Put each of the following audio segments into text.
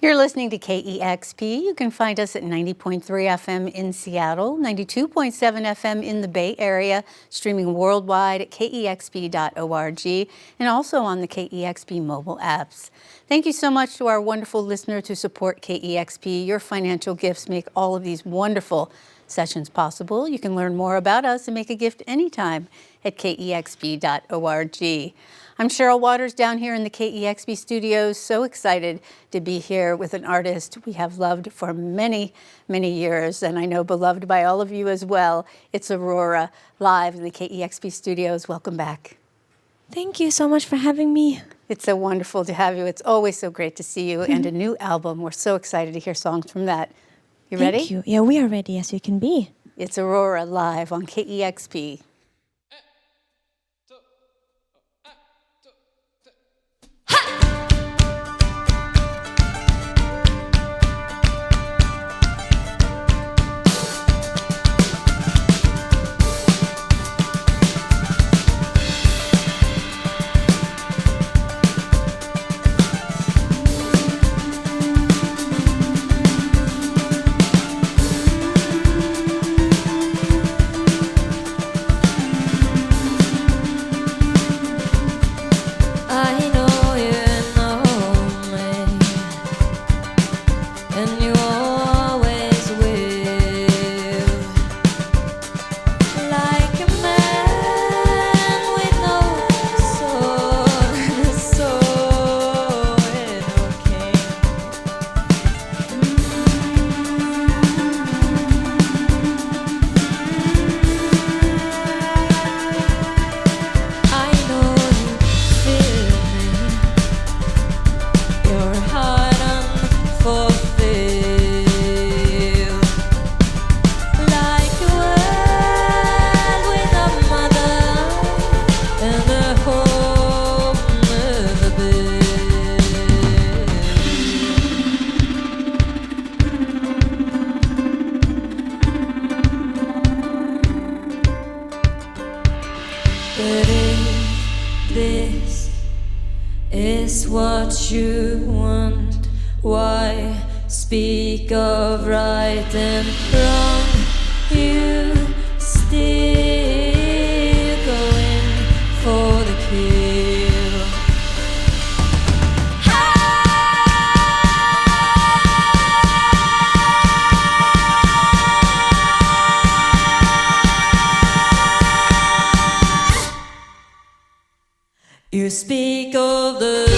You're listening to KEXP. You can find us at 90.3 FM in Seattle, 92.7 FM in the Bay Area, streaming worldwide at kexp.org, and also on the KEXP mobile apps. Thank you so much to our wonderful listeners who support KEXP. Your financial gifts make all of these wonderful sessions possible. You can learn more about us and make a gift anytime at kexp.org. I'm Cheryl Waters down here in the KEXP studios, so excited to be here with an artist we have loved for many, many years, and I know beloved by all of you as well. It's Aurora, live in the KEXP studios. Welcome back. Thank you so much for having me. It's so wonderful to have you. It's always so great to see you, and a new album. We're so excited to hear songs from that. You ready? Thank you. Yeah, we are ready as you can be. It's Aurora, live on KEXP. You want, why speak of right and wrong? You still going for the kill. You speak of the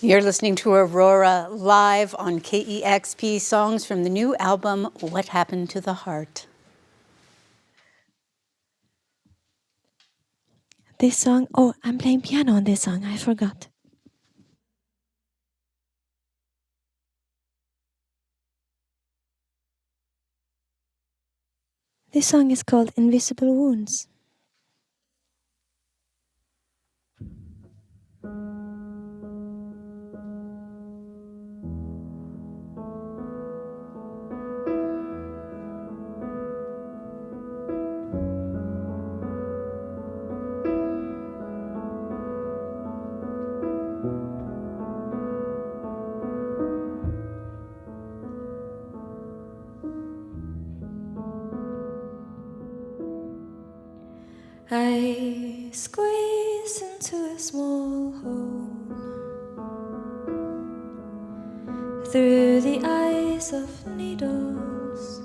You're listening to Aurora live on KEXP, songs from the new album, What Happened to the Heart. This song, oh, I'm playing piano on this song, I forgot. This song is called Invisible Wounds. I squeeze into a small hole through the eyes of needles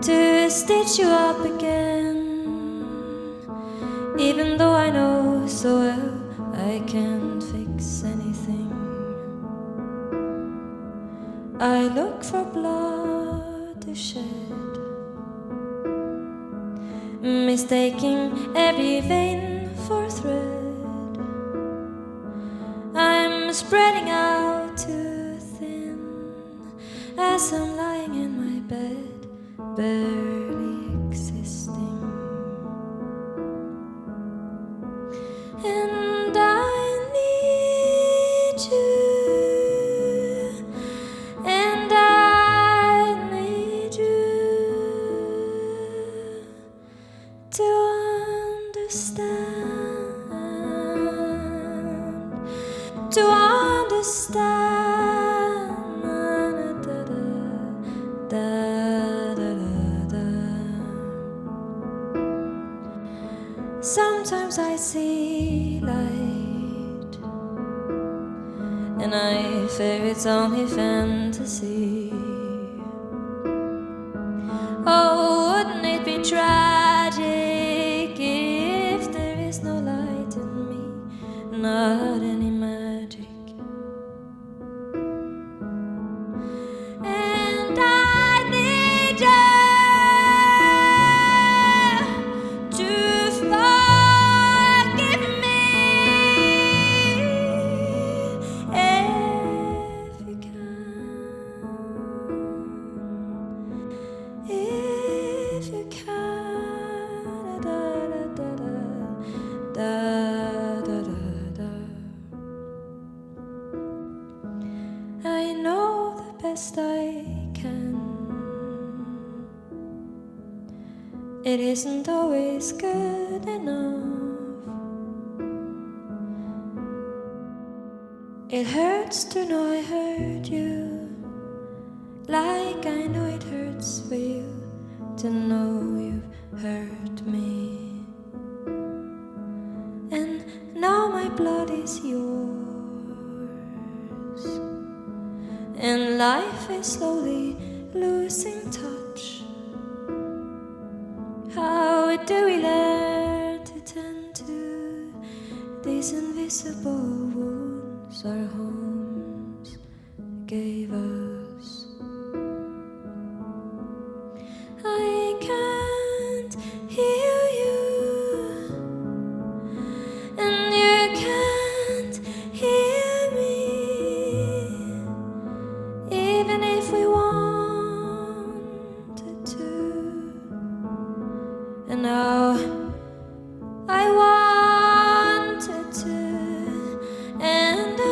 to stitch you up again, even though I know so well I can't fix anything. I look for blood to shed, mistaking every vein for thread. I'm spreading out too thin as I'm lying in my bed, barely existing. And I need you, and I need you to understand, Sometimes I see light, and I fear it's only fantasy. Oh, wouldn't it be tragic if there is no light in me, not any magic? And I need you to forgive me if you can. If you can, da, da, da, da, da, da, da. I know the best I can. It isn't always good enough. It hurts to know I hurt you, like I know it hurts for you to know you've hurt me. And now my blood is yours, and life is slowly losing touch. How do we learn to tend to these invisible wounds our homes gave us? I can't heal you, and you can't heal me, even if we wanted to. And now I wanted to, and I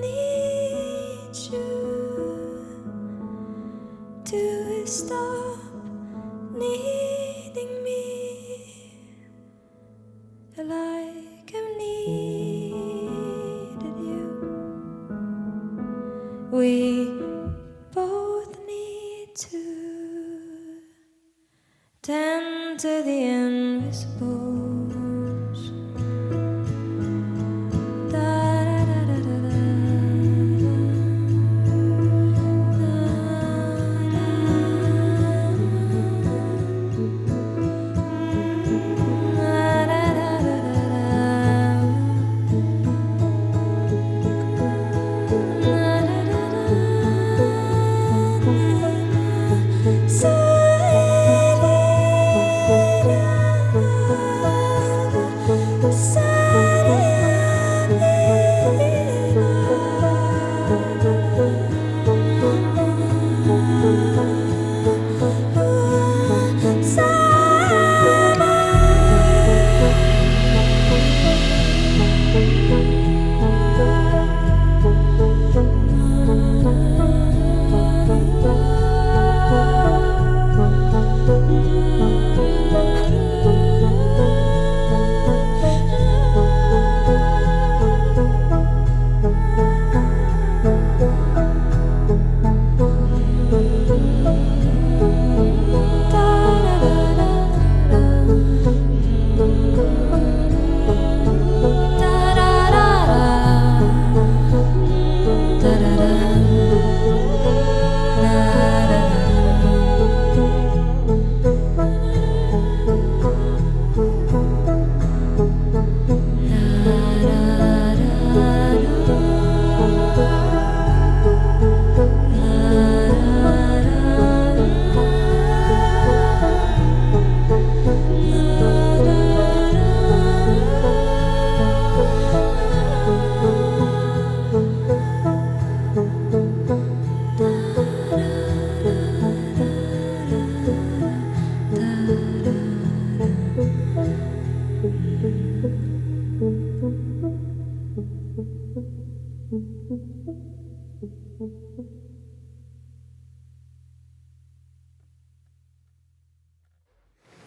need you to stop needing me like I've needed you. We both need to tend to the invisibles. Da, da, da, da, da, da. Da, da, da, da, da.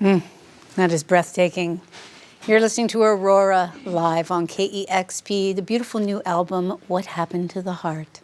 That is breathtaking. You're listening to Aurora live on KEXP, the beautiful new album, What Happened to the Heart.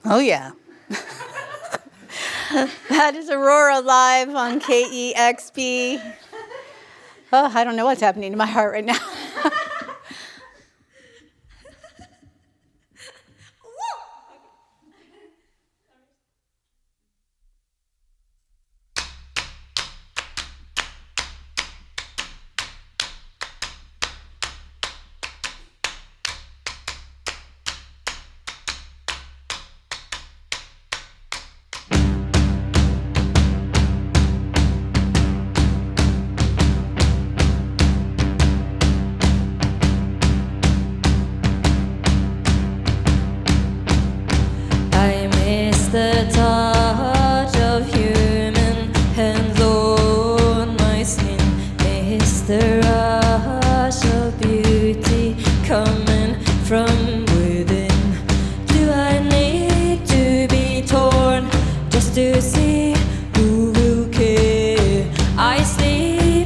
Oh, yeah. That is Aurora live on KEXP. Oh, I don't know what's happening to my heart right now. The touch of human hands on my skin. Is the rush of beauty coming from within? Do I need to be torn just to see who will care? I sleep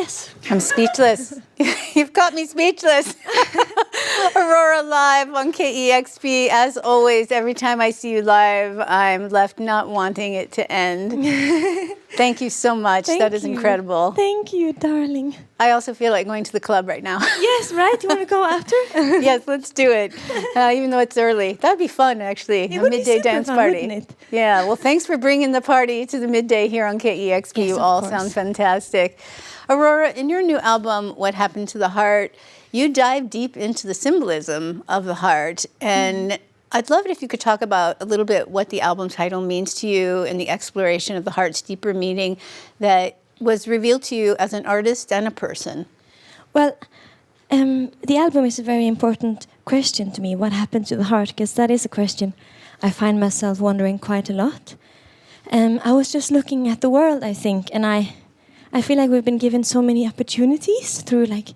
Yes. I'm speechless. You've got me speechless. Aurora live on KEXP. As always, every time I see you live, I'm left not wanting it to end. Thank you so much. That is incredible. Thank you, darling. I also feel like going to the club right now. Yes, right? You want to go after? Yes, let's do it. Even though it's early. That'd be fun, actually. It a would be midday super dance fun, party. wouldn't it? Yeah, well, thanks for bringing the party to the midday here on KEXP. Yes, You of all course. sound fantastic. Aurora, in your new album, What Happened to the Heart, you dive deep into the symbolism of the heart. And I'd love it if you could talk about a little bit what the album title means to you and the exploration of the heart's deeper meaning that was revealed to you as an artist and a person. Well, the album is a very important question to me, what happened to the heart, because that is a question I find myself wondering quite a lot. I was just looking at the world, I think, and I feel like we've been given so many opportunities through like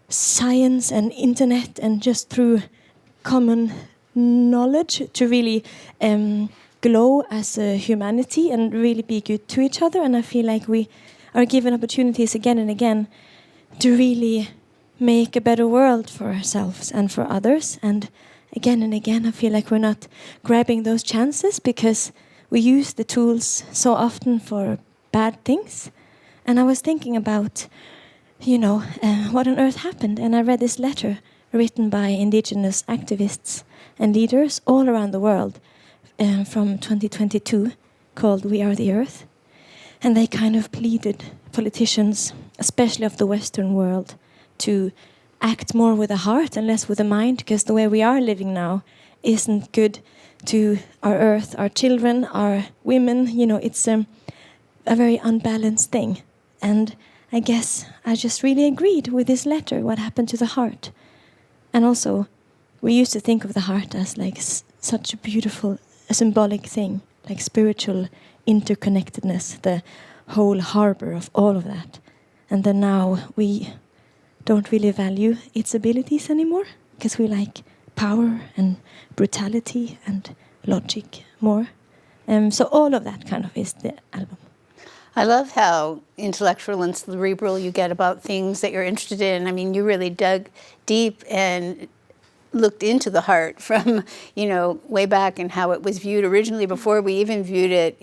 science and internet and just through common knowledge to really glow as a humanity and really be good to each other. And I feel like we are given opportunities again and again to really make a better world for ourselves and for others. And again, I feel like we're not grabbing those chances because we use the tools so often for bad things. And I was thinking about, what on earth happened. And I read this letter written by indigenous activists and leaders all around the world from 2022 called We Are the Earth. And they kind of pleaded politicians, especially of the Western world, to act more with the heart and less with the mind, because the way we are living now isn't good to our earth, our children, our women. It's a very unbalanced thing. And I guess I just really agreed with this letter, what happened to the heart. And also, we used to think of the heart as like such a beautiful, symbolic thing, like spiritual interconnectedness, the whole harbor of all of that. And then now we don't really value its abilities anymore, because we like power and brutality and logic more. So all of that kind of is the album. I love how intellectual and cerebral you get about things that you're interested in. I mean, you really dug deep and looked into the heart from, way back and how it was viewed originally before we even viewed it,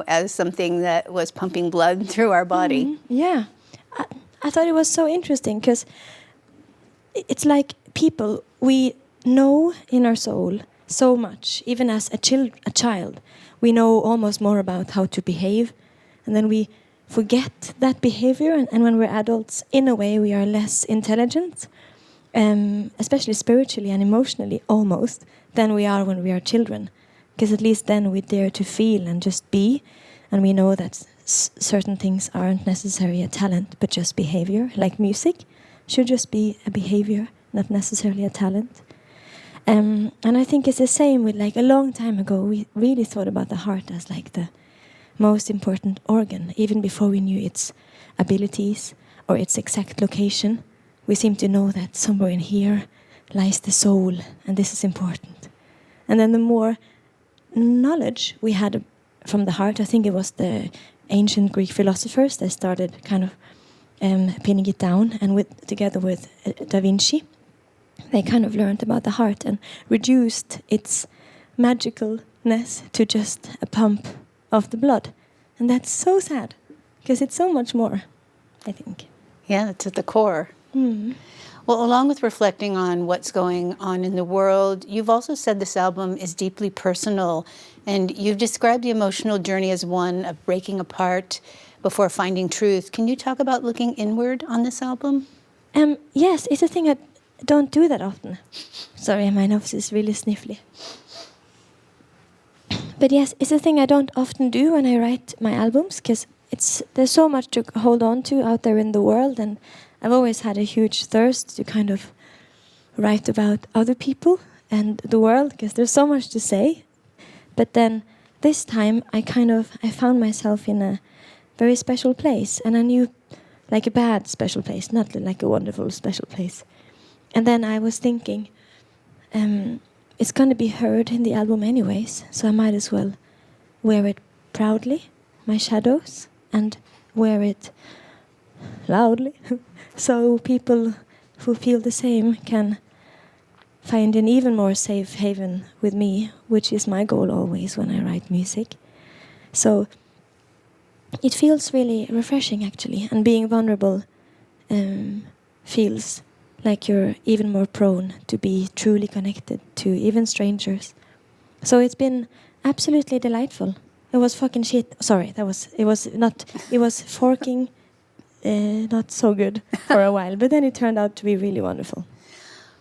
as something that was pumping blood through our body. Mm-hmm. Yeah. I thought it was so interesting because it's like people, we know in our soul so much, even as a child. We know almost more about how to behave. And then we forget that behavior. And when we're adults, in a way, we are less intelligent, especially spiritually and emotionally, almost, than we are when we are children. Because at least then we dare to feel and just be. And we know that certain things aren't necessarily a talent, but just behavior. Like music should just be a behavior, not necessarily a talent. And I think it's the same with, like, a long time ago, we really thought about the heart as like the most important organ, even before we knew its abilities or its exact location. We seem to know that somewhere in here lies the soul, and this is important. And then the more knowledge we had from the heart, I think it was the ancient Greek philosophers that started kind of pinning it down, and together with Da Vinci, they kind of learned about the heart and reduced its magicalness to just a pump of the blood. And that's so sad, because it's so much more, I think. Yeah, it's at the core. Mm. Well, along with reflecting on what's going on in the world, you've also said this album is deeply personal, and you've described the emotional journey as one of breaking apart before finding truth. Can you talk about looking inward on this album? Yes, it's a thing I don't do that often. Sorry, my nose is really sniffly. But yes, it's a thing I don't often do when I write my albums, because there's so much to hold on to out there in the world, and I've always had a huge thirst to kind of write about other people and the world, because there's so much to say. But then this time I found myself in a very special place, and I knew, like, a bad special place, not like a wonderful special place. And then I was thinking, it's going to be heard in the album anyways, so I might as well wear it proudly, my shadows, and wear it loudly, so people who feel the same can find an even more safe haven with me, which is my goal always when I write music. So it feels really refreshing, actually, and being vulnerable feels like you're even more prone to be truly connected to even strangers. So it's been absolutely delightful. It was fucking shit. Sorry, it was forking not so good for a while, but then it turned out to be really wonderful.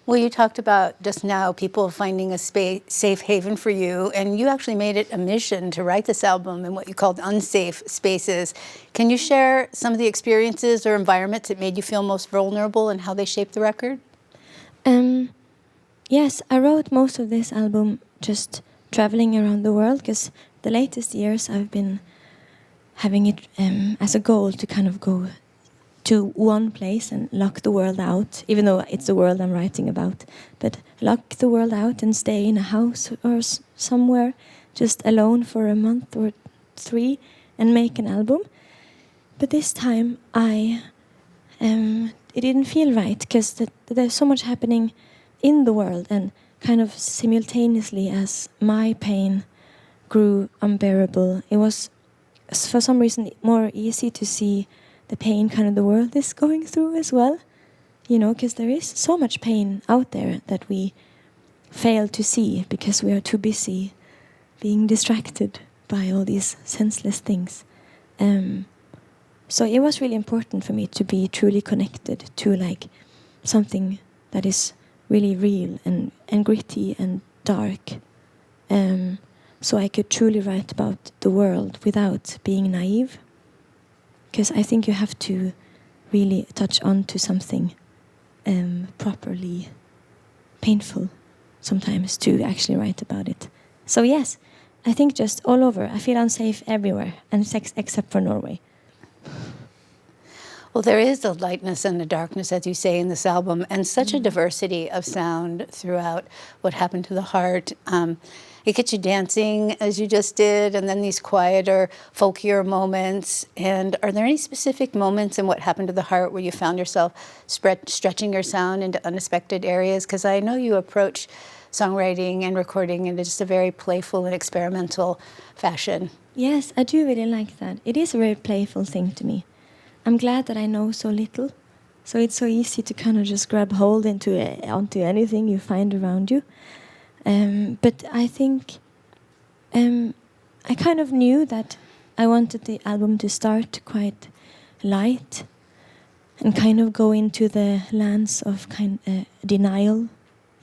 Well, you talked about just now people finding a safe haven for you, and you actually made it a mission to write this album in what you called unsafe spaces. Can you share some of the experiences or environments that made you feel most vulnerable and how they shaped the record? Yes, I wrote most of this album just traveling around the world, because the latest years I've been having it as a goal to kind of go to one place and lock the world out, even though it's the world I'm writing about. But lock the world out and stay in a house or somewhere just alone for a month or 3 and make an album. But this time it didn't feel right, because there's so much happening in the world, and kind of simultaneously as my pain grew unbearable, it was for some reason more easy to see the pain kind of the world is going through as well, because there is so much pain out there that we fail to see because we are too busy being distracted by all these senseless things. So it was really important for me to be truly connected to like something that is really real and gritty and dark, so I could truly write about the world without being naive. Because I think you have to really touch on to something properly painful sometimes to actually write about it. So yes, I think just all over. I feel unsafe everywhere, and except for Norway. Well, there is a lightness and a darkness, as you say, in this album, and such a diversity of sound throughout What Happened to the Heart. It gets you dancing, as you just did, and then these quieter, folkier moments. And are there any specific moments in What Happened to the Heart where you found yourself stretching your sound into unexpected areas? Because I know you approach songwriting and recording in just a very playful and experimental fashion. Yes, I do really like that. It is a very playful thing to me. I'm glad that I know so little, so it's so easy to kind of just grab hold onto anything you find around you. But I think I kind of knew that I wanted the album to start quite light and kind of go into the lands of denial,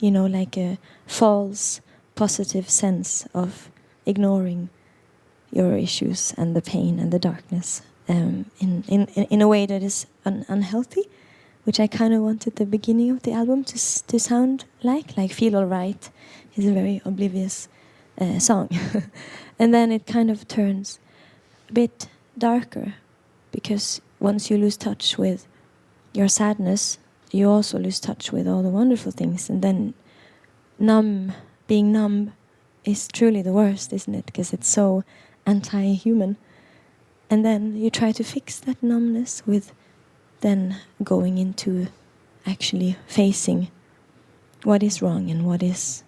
like a false positive sense of ignoring your issues and the pain and the darkness in a way that is unhealthy, which I kind of wanted the beginning of the album to sound like Feel Alright is a very oblivious song. And then it kind of turns a bit darker, because once you lose touch with your sadness, you also lose touch with all the wonderful things. And then being numb is truly the worst, isn't it? Because it's so anti-human. And then you try to fix that numbness with then going into actually facing what is wrong and what is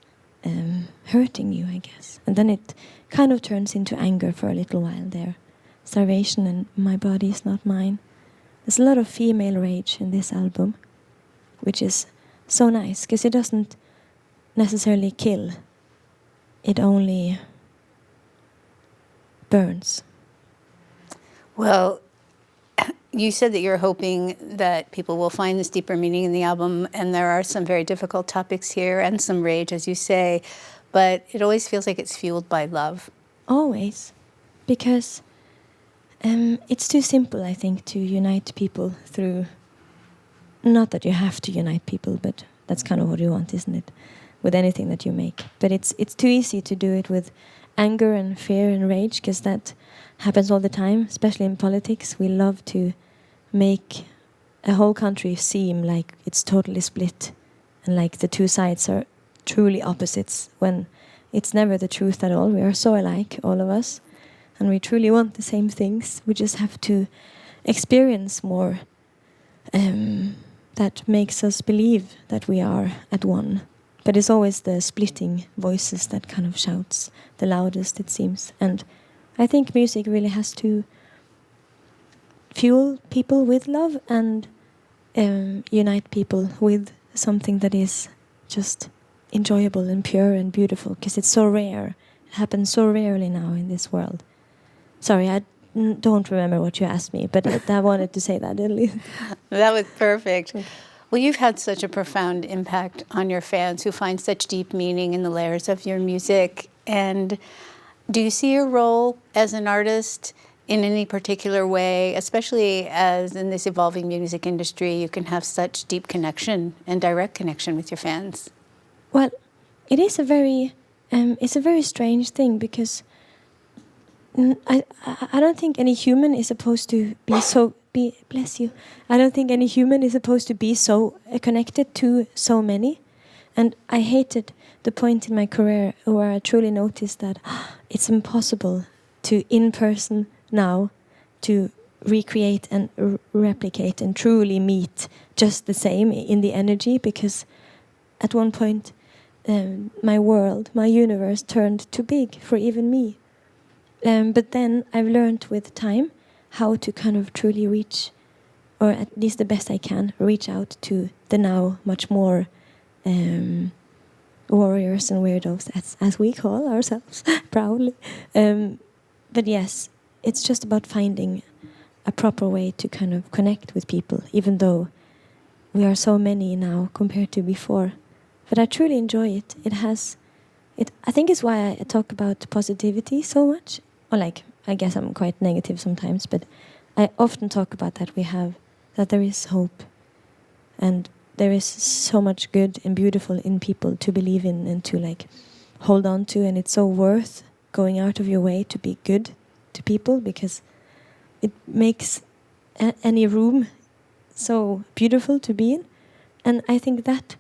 hurting you, I guess. And then it kind of turns into anger for a little while there. Starvation and My Body Is Not Mine. There's a lot of female rage in this album, which is so nice, because it doesn't necessarily kill. It only burns. Well, you said that you're hoping that people will find this deeper meaning in the album, and there are some very difficult topics here and some rage, as you say, but it always feels like it's fueled by love. Always. Because it's too simple, I think, to unite people through... Not that you have to unite people, but that's kind of what you want, isn't it? With anything that you make. But it's too easy to do it with anger and fear and rage, because that happens all the time, especially in politics. We love to make a whole country seem like it's totally split and like the two sides are truly opposites, when it's never the truth at all. We are so alike, all of us, and we truly want the same things. We just have to experience more that makes us believe that we are at one. But it's always the splitting voices that kind of shouts the loudest, it seems. And I think music really has to fuel people with love and unite people with something that is just enjoyable and pure and beautiful, because it's so rare. It happens so rarely now in this world. Sorry, I don't remember what you asked me, but I wanted to say that at least. That was perfect. Well, you've had such a profound impact on your fans who find such deep meaning in the layers of your music. And do you see your role as an artist in any particular way, especially as in this evolving music industry, you can have such deep connection and direct connection with your fans? Well, it is it's a very strange thing, because I don't think any human is supposed to be bless you. I don't think any human is supposed to be so connected to so many. And I hated the point in my career where I truly noticed that it's impossible to, in person now, to recreate and replicate and truly meet just the same in the energy, because at one point my world, my universe turned too big for even me. But then I've learned with time how to kind of truly reach, or at least the best I can, reach out to the now much more warriors and weirdos, as we call ourselves proudly. But yes, it's just about finding a proper way to kind of connect with people, even though we are so many now compared to before. But I truly enjoy it. I think it's why I talk about positivity so much. Or I guess I'm quite negative sometimes, but I often talk about that there is hope. And there is so much good and beautiful in people to believe in and to hold on to. And it's so worth going out of your way to be good to people, because it makes any room so beautiful to be in. And I think that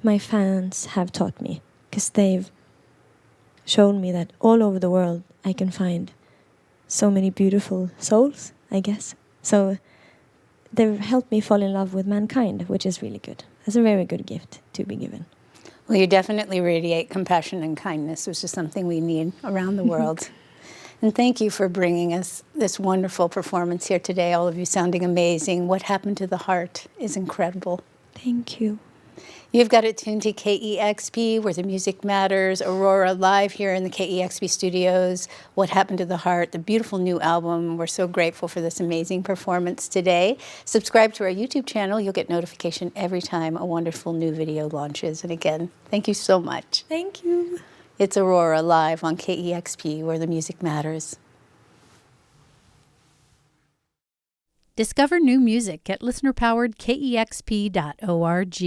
my fans have taught me, because they've shown me that all over the world I can find so many beautiful souls, I guess. So they've helped me fall in love with mankind, which is really good. That's a very good gift to be given. Well, you definitely radiate compassion and kindness, which is something we need around the world. And thank you for bringing us this wonderful performance here today, all of you sounding amazing. What Happened to the Heart is incredible. Thank you. You've got it tuned to KEXP, where the music matters. Aurora live here in the KEXP studios. What Happened to the Heart, the beautiful new album. We're so grateful for this amazing performance today. Subscribe to our YouTube channel. You'll get notification every time a wonderful new video launches. And again, thank you so much. Thank you. It's Aurora live on KEXP, where the music matters. Discover new music at listener-powered KEXP.org.